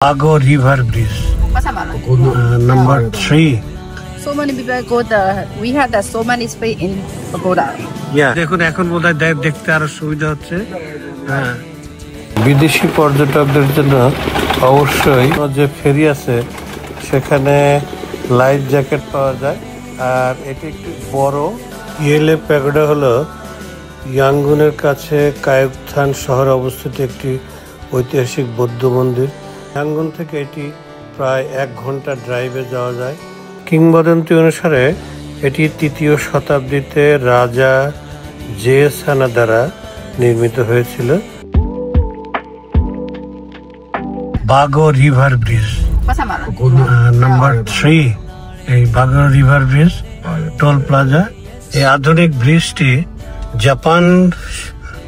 Bago River Bridge, number 3. So many people go there. We have that so many space in Pagoda. Yeah. দেখুন এখন বোধহয় দেখতে আরো সুবিধা হচ্ছে। হ্যাঁ, বিদেশি পর্যটকদের জন্য অবশ্যই যে ফেরি আছে সেখানে লাইফ জ্যাকেট পাওয়া যায়। আর এটি একটি বড় ইয়েলে প্যাগোডা হলো ইয়াঙ্গুনের কাছে কায়ুকথান শহরে অবস্থিত একটি ঐতিহাসিক বৌদ্ধ মন্দির। ইয়াঙ্গুন থেকে এটি প্রায় 1 ঘন্টা ড্রাইভে যাওয়া যায়। কিংবদন্তি অনুসারে এটি 3য় শতাব্দীতে রাজা জেসানা দ্বারা নির্মিত হয়েছিল। বাগো রিভার ব্রিজ, নাম্বার 3। এই বাগো রিভার ব্রিজ টোল প্লাজা। এই আধুনিক ব্রিজটি জাপান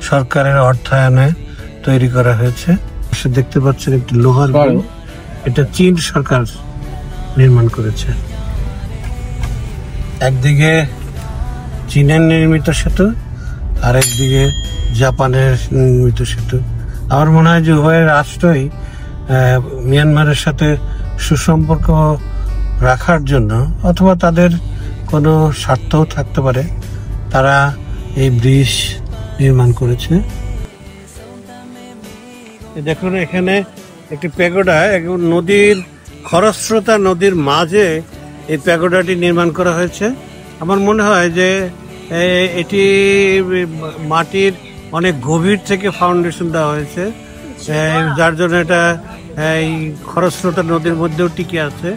সরকারের অর্থায়নে তৈরি করা হয়েছে। দেখতে পাচ্ছেন একটি লোহার ব্রিজ, এটা চীন সরকার নির্মাণ করেছে। একদিকে চীনের নির্মিত সেতু, আর একদিকে জাপানের নির্মিত সেতু। আমার মনে হয় যে উভয় রাষ্ট্রই মিয়ানমারের সাথে সুসম্পর্ক রাখার জন্য অথবা তাদের কোনো স্বার্থও থাকতে পারে, তারা এই ব্রিজ নির্মাণ করেছে। দেখুন এখানে একটি প্যাগোডা, নদীর খরস্রোতা নদীর মাঝে এই প্যাগোডাটি নির্মাণ করা হয়েছে। আমার মনে হয় যে এটি মাটির অনেক গভীর থেকে ফাউন্ডেশন দেওয়া হয়েছে, যার জন্য এটা এই খরস্রোতা নদীর মধ্যেও টিকে আছে।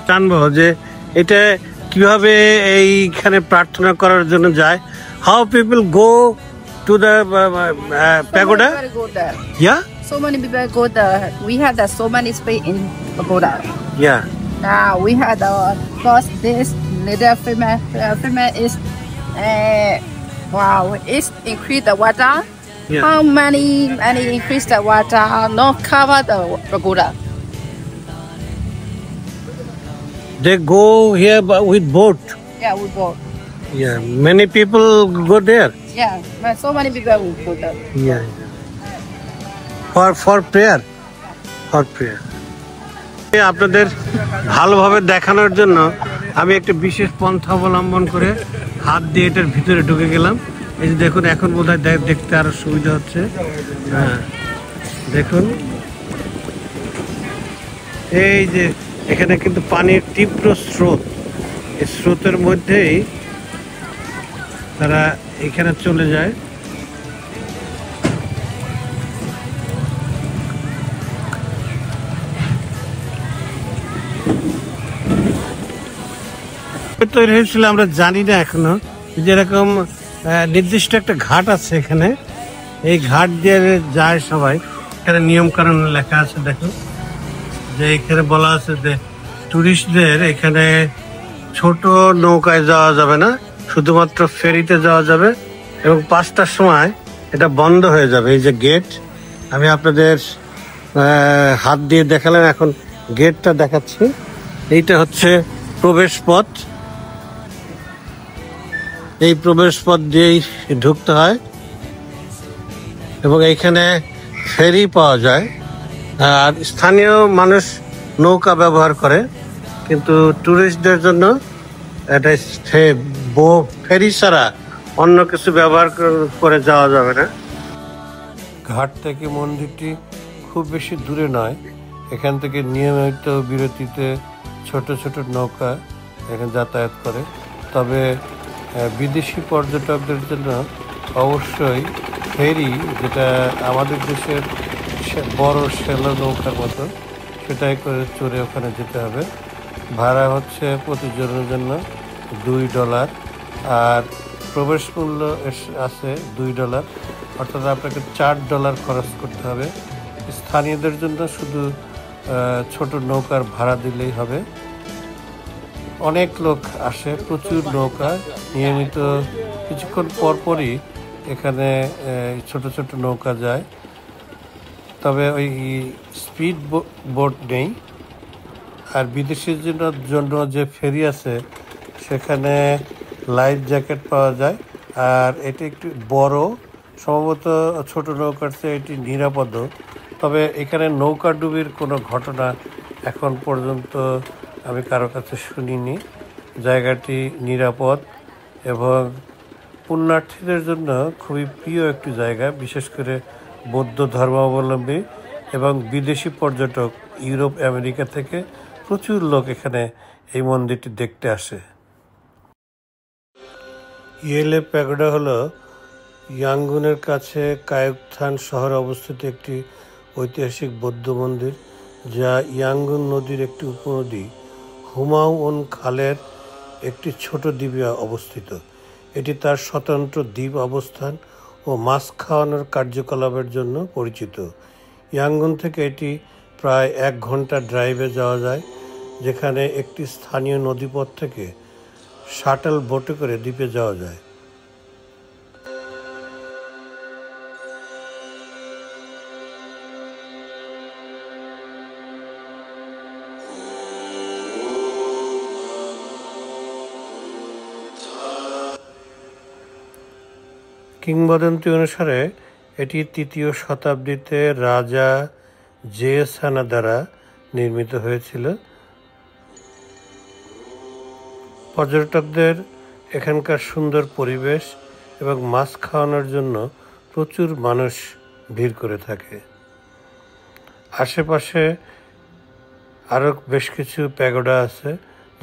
জানবো যে এটা কিভাবে এইখানে প্রার্থনা করার জন্য যায়। How people go to the pagoda? Yeah? So many people go there. We have that so many space in Pagoda. Yeah. Now we have the first this little female is wow, it's increase the water. Yeah. How many increase the water? Not cover the Pagoda. They go here with boat. Yeah, we go. Yeah. Many people go there. Yeah, but so many people will go there. Yeah. For prayer. For prayer. আপনাদের ভালোভাবে দেখানোর জন্য আমি একটা বিশেষ পন্থা অবলম্বন করে হাত দিয়ে এটার ভিতরে ঢুকে গেলাম। এই যে দেখুন এখন বোধহয় দেখতে আরো সুবিধা হচ্ছে। হ্যাঁ, দেখুন এই যে এখানে কিন্তু পানির তীব্র স্রোত, এই স্রোতের মধ্যেই তারা এখানে চলে যায়। তৈরি হয়েছিল আমরা জানি না এখনো, যেরকম নির্দিষ্ট একটা ঘাট আছে এখানে, এই ঘাট দিয়ে যায় সবাই। এখানে নিয়ম কানুন লেখা আছে, দেখো যে এখানে বলা আছে যে টুরিস্টদের এখানে ছোট নৌকায় যাওয়া যাবে না, শুধুমাত্র ফেরিতে যাওয়া যাবে এবং 5টার সময় এটা বন্ধ হয়ে যাবে। এই যে গেট আমি আপনাদের হাত দিয়ে দেখালাম, এখন গেটটা দেখাচ্ছি। এইটা হচ্ছে প্রবেশ পথ, এই প্রবেশ পথ দিয়েই ঢুকতে হয় এবং এইখানে ফেরি পাওয়া যায়। আর স্থানীয় মানুষ নৌকা ব্যবহার করে, কিন্তু টুরিস্টদের জন্য এটা ফেরি ছাড়া অন্য কিছু ব্যবহার করে যাওয়া যাবে না। ঘাট থেকে মন্দিরটি খুব বেশি দূরে নয়, এখান থেকে নিয়মিত বিরতিতে ছোট ছোট নৌকা এখানে যাতায়াত করে। তবে বিদেশি পর্যটকদের জন্য অবশ্যই ফেরি, যেটা আমাদের দেশের বড় শ্যালো নৌকার মতো, সেটাই করে চড়ে ওখানে যেতে হবে। ভাড়া হচ্ছে প্রতিজনের জন্য $2, আর প্রবেশ মূল্য আছে $2, অর্থাৎ আপনাকে $4 খরচ করতে হবে। স্থানীয়দের জন্য শুধু ছোট নৌকার ভাড়া দিলেই হবে। অনেক লোক আসে, প্রচুর নৌকা, নিয়মিত কিছুক্ষণ পরপরই এখানে ছোট ছোট নৌকা যায়। তবে ওই স্পিড বোট নেই। আর বিদেশির জন্য যে ফেরি আছে সেখানে লাইফ জ্যাকেট পাওয়া যায়। আর এটি একটি বড়, সম্ভবত ছোট নৌকার চেয়ে এটি নিরাপদ। তবে এখানে নৌকাডুবির কোনো ঘটনা এখন পর্যন্ত আমি কারো কাছে শুনিনি। জায়গাটি নিরাপদ এবং পুণ্যার্থীদের জন্য খুবই প্রিয় একটি জায়গা, বিশেষ করে বৌদ্ধ ধর্মাবলম্বী এবং বিদেশি পর্যটক ইউরোপ আমেরিকা থেকে প্রচুর লোক এখানে এই মন্দিরটি দেখতে আসে। ইয়েলে প্যাগোডা হলো ইয়াঙ্গুনের কাছে কায়ুকথান শহরে অবস্থিত একটি ঐতিহাসিক বৌদ্ধ মন্দির, যা ইয়াঙ্গুন নদীর একটি উপনদী হুমায়ুন খালের একটি ছোট দ্বীপে অবস্থিত। এটি তার স্বতন্ত্র দ্বীপ অবস্থান ও মাছ খাওয়ানোর কার্যকলাপের জন্য পরিচিত। ইয়াঙ্গুন থেকে এটি প্রায় 1 ঘন্টা ড্রাইভে যাওয়া যায়, যেখানে একটি স্থানীয় নদীপথ থেকে শাটল বোটে করে দ্বীপে যাওয়া যায়। কিংবদন্তি অনুসারে এটি 3য় শতাব্দীতে রাজা জেসানা দ্বারা নির্মিত হয়েছিল। পর্যটকদের এখানকার সুন্দর পরিবেশ এবং মাছ খাওয়ানোর জন্য প্রচুর মানুষ ভিড় করে থাকে। আশেপাশে আরও বেশ কিছু প্যাগোডা আছে,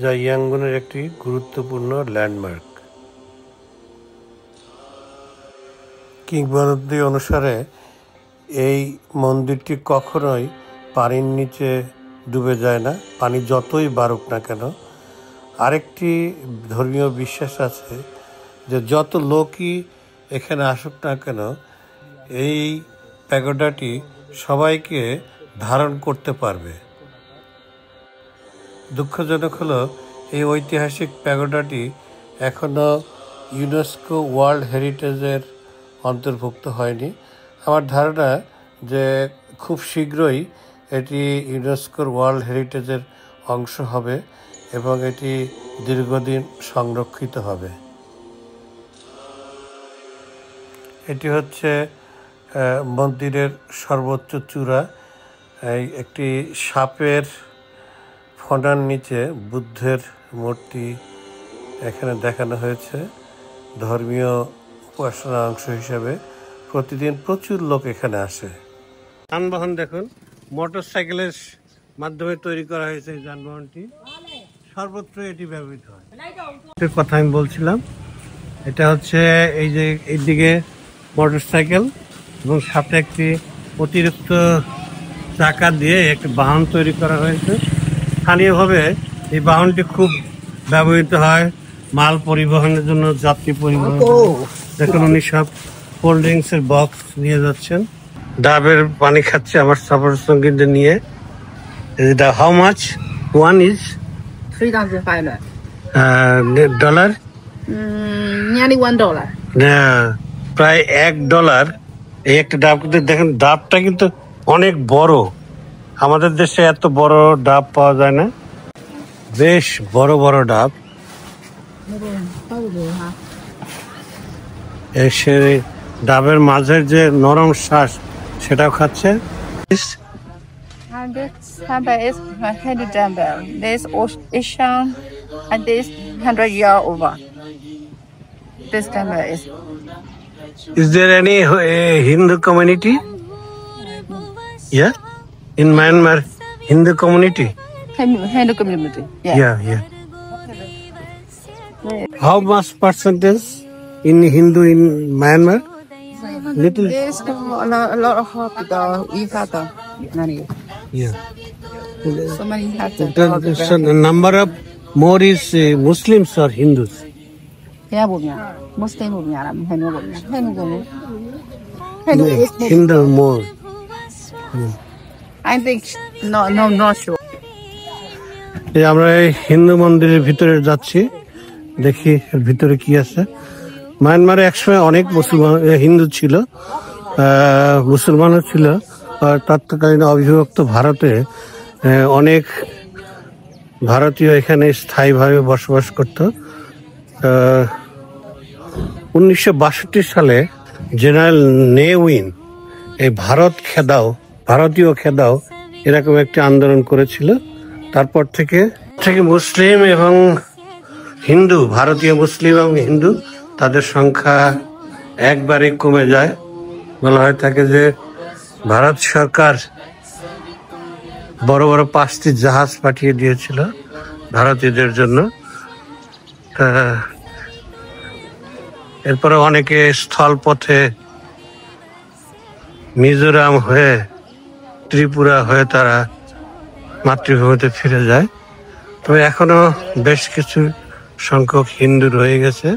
যা ইয়াঙ্গুনের একটি গুরুত্বপূর্ণ ল্যান্ডমার্ক। কিংবদন্তি অনুসারে এই মন্দিরটি কখনোই পানির নিচে ডুবে যায় না, পানি যতই বাড়ুক না কেন। আরেকটি ধর্মীয় বিশ্বাস আছে যে যত লোকই এখানে আসুক না কেন, এই প্যাগোডাটি সবাইকে ধারণ করতে পারবে। দুঃখজনক হলো এই ঐতিহাসিক প্যাগোডাটি এখনও ইউনেস্কো ওয়ার্ল্ড হেরিটেজের অন্তর্ভুক্ত হয়নি। আমার ধারণা যে খুব শীঘ্রই এটি ইউনেস্কোর ওয়ার্ল্ড হেরিটেজের অংশ হবে এবং এটি দীর্ঘদিন সংরক্ষিত হবে। এটি হচ্ছে মন্দিরের সর্বোচ্চ চূড়া। একটি সাপের ফণার নিচে বুদ্ধের মূর্তি এখানে দেখানো হয়েছে। ধর্মীয় উপাসনা অংশ হিসাবে প্রতিদিন প্রচুর লোক এখানে আসে। যানবাহন দেখুন, মোটর সাইকেলের মাধ্যমে তৈরি করা হয়েছে। এই যানবাহনটি সর্বত্র এটি ব্যবহৃত হয়। কথা আমি বলছিলাম, এটা হচ্ছে এই যে এইদিকে মোটর সাইকেল এবং সাথে একটি অতিরিক্ত চাকা দিয়ে একটি বাহন তৈরি করা হয়েছে। স্থানীয়ভাবে এই বাহনটি খুব ব্যবহৃত হয় মাল পরিবহনের জন্য, যাত্রী পরিবহন। দেখুন উনি সব কোল্ড ড্রিঙ্কসের বক্স নিয়ে যাচ্ছেন। ডাবের পানি খাচ্ছে আমার সফর সঙ্গীদের নিয়ে। How much one is $3.5 nearly $1. প্রায় $1 এই একটা ডাব। কিন্তু দেখেন ডাবটা কিন্তু অনেক বড়, আমাদের দেশে এত বড় ডাব পাওয়া যায় না। বেশ বড় বড় ডাব। সে ডাবের মাঝের যে নরম শ্বাস সেটাও খাচ্ছে। And this temple is a Hindu temple. This Asian and this 100-year over. This temple is. Is there any Hindu community? Yeah, in Myanmar, Hindu community. Hindu community. Yeah. How much percentage in Hindu in Myanmar? Little. There's a lot of people. We have many. Yeah. So many have So the number of more is Muslims or Hindus? Yeah, Muslim Hindu. Hindu more. I think not sure. আমরা এই হিন্দু মন্দিরের ভিতরে যাচ্ছি, দেখি এর ভিতরে কি আছে। মায়ানমারে একসময় অনেক মুসলমান হিন্দু ছিল, মুসলমানও ছিল। তৎকালীন অবিভক্ত ভারতে অনেক ভারতীয় এখানে স্থায়ীভাবে বসবাস করত। 1962 সালে জেনারেল নেউইন এই ভারত খেদাও ভারতীয় খেদাও, এরকম একটি আন্দোলন করেছিল। তারপর থেকে মুসলিম এবং হিন্দু, ভারতীয় মুসলিম এবং হিন্দু, তাদের সংখ্যা একবারে কমে যায়। বলা হয় থাকে যে ভারত সরকার বড় বড় 5টি জাহাজ পাঠিয়ে দিয়েছিল ভারতীয়দের জন্য। এরপরে অনেকে স্থলপথে মিজোরাম হয়ে, ত্রিপুরা হয়ে তারা মাতৃভূমিতে ফিরে যায়। তবে এখনো বেশ কিছু সংখ্যক হিন্দু রয়ে গেছে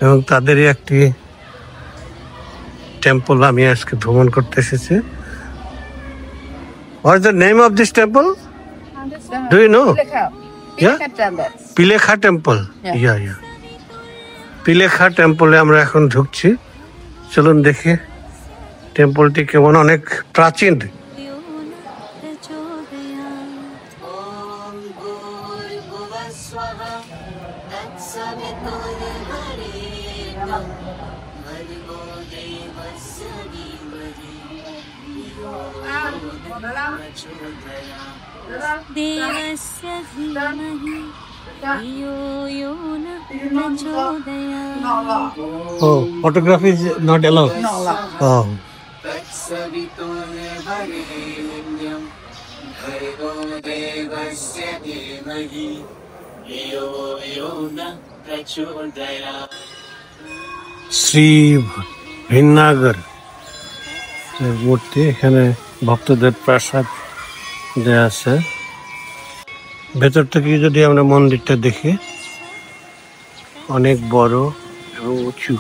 এবং তাদেরই একটি টেম্পল আমি আজকে ভ্রমণ করতে এসেছি। What is the name of this temple? Do you know? Yeah? Pilekha temple. Yeah yeah, Pilekha টেম্পলে আমরা এখন ঢুকছি। চলুন দেখি টেম্পলটি কেমন, অনেক প্রাচীন। देवस्य धीमहि धियो यो न प्रचोदयात्। Oh, photography is not allowed. Oh. Shri ভিন্নাগর মূর্তি, এখানে ভক্তদের প্রসাদ দেয়া আছে। ভেতর থেকে যদি আমরা মন্দিরটা দেখি, অনেক বড় এবং উঁচু।